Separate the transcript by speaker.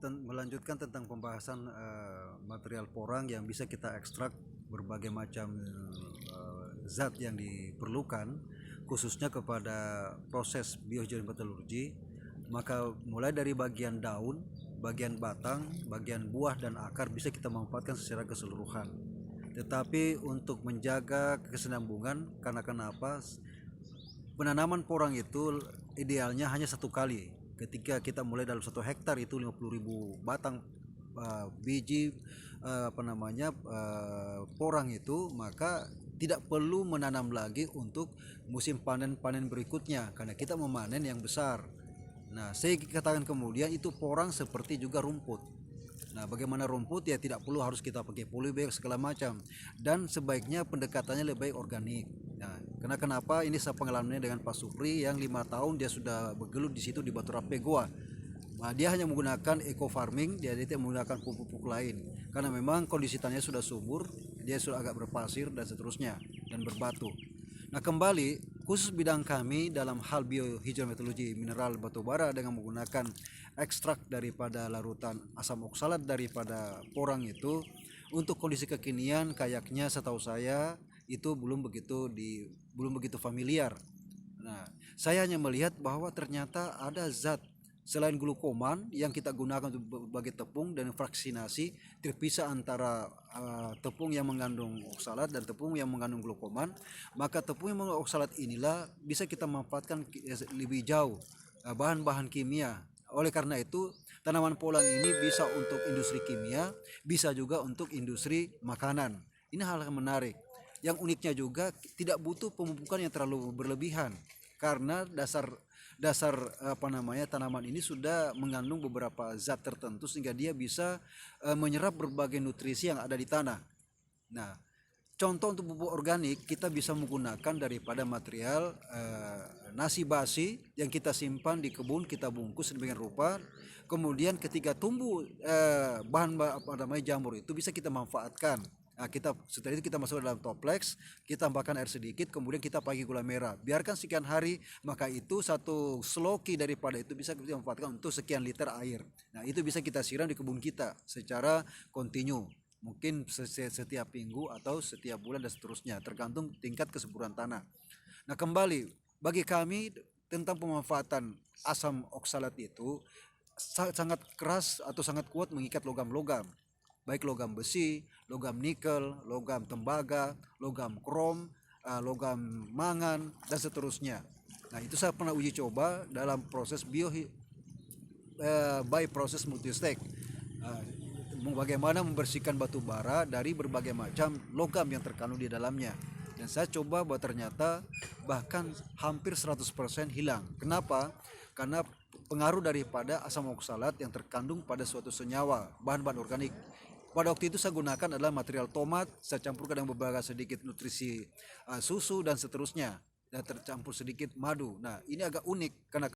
Speaker 1: Melanjutkan tentang pembahasan material porang yang bisa kita ekstrak berbagai macam zat yang diperlukan khususnya kepada proses biogeometalurgi. Maka mulai dari bagian daun, bagian batang, bagian buah dan akar bisa kita manfaatkan secara keseluruhan. Tetapi untuk menjaga kesinambungan, karena kenapa? Penanaman porang itu idealnya hanya satu kali. Ketika kita mulai dalam 1 hektar itu 50.000 batang biji porang itu, maka tidak perlu menanam lagi untuk musim panen berikutnya karena kita memanen yang besar. Nah, saya katakan kemudian itu porang seperti juga rumput. Nah, bagaimana rumput ya tidak perlu harus kita pakai polybag segala macam, dan sebaiknya pendekatannya lebih baik organik. Nah, karena kenapa ini saya pengalamannya dengan Pak Supri yang 5 tahun dia sudah bergelut di situ di Batu Rape Goa. Nah, dia hanya menggunakan eco farming, dia tidak menggunakan pupuk-pupuk lain karena memang kondisi tanahnya sudah subur, dia sudah agak berpasir dan seterusnya dan berbatu. Nah, kembali khusus bidang kami dalam hal biohidrometallurgi mineral batubara dengan menggunakan ekstrak daripada larutan asam oksalat daripada porang itu, untuk kondisi kekinian kayaknya setahu saya itu belum begitu familiar. Nah, saya hanya melihat bahwa ternyata ada zat selain glukoman yang kita gunakan untuk sebagai tepung dan fraksinasi terpisah antara tepung yang mengandung oksalat dan tepung yang mengandung glukoman. Maka tepung yang mengandung oksalat inilah bisa kita manfaatkan lebih jauh bahan-bahan kimia. Oleh karena itu tanaman polang ini bisa untuk industri kimia, bisa juga untuk industri makanan. Ini hal yang menarik. Yang uniknya juga tidak butuh pemupukan yang terlalu berlebihan karena dasar tanaman ini sudah mengandung beberapa zat tertentu sehingga dia bisa menyerap berbagai nutrisi yang ada di tanah. Nah, contoh untuk pupuk organik kita bisa menggunakan daripada material nasi basi yang kita simpan di kebun, kita bungkus sedemikian rupa, kemudian ketika tumbuh jamur itu bisa kita manfaatkan. Nah, setelah itu kita masuk dalam toples, kita tambahkan air sedikit, kemudian kita pakai gula merah, biarkan sekian hari, maka itu satu sloki daripada itu bisa kita manfaatkan untuk sekian liter air. Nah, itu bisa kita siram di kebun kita secara kontinu, mungkin setiap minggu atau setiap bulan dan seterusnya, tergantung tingkat kesuburan tanah. Nah, kembali bagi kami tentang pemanfaatan asam oksalat itu sangat keras atau sangat kuat mengikat logam-logam, baik logam besi, logam nikel, logam tembaga, logam krom, logam mangan dan seterusnya. Nah, itu saya pernah uji coba dalam proses by proses multistage. Bagaimana membersihkan batu bara dari berbagai macam logam yang terkandung di dalamnya. Dan saya coba bahwa ternyata bahkan hampir 100% hilang. Kenapa? Karena pengaruh daripada asam oksalat yang terkandung pada suatu senyawa, bahan-bahan organik. Pada waktu itu saya gunakan adalah material tomat, saya campurkan dengan beberapa sedikit nutrisi susu dan seterusnya, dan tercampur sedikit madu. Nah, ini agak unik karena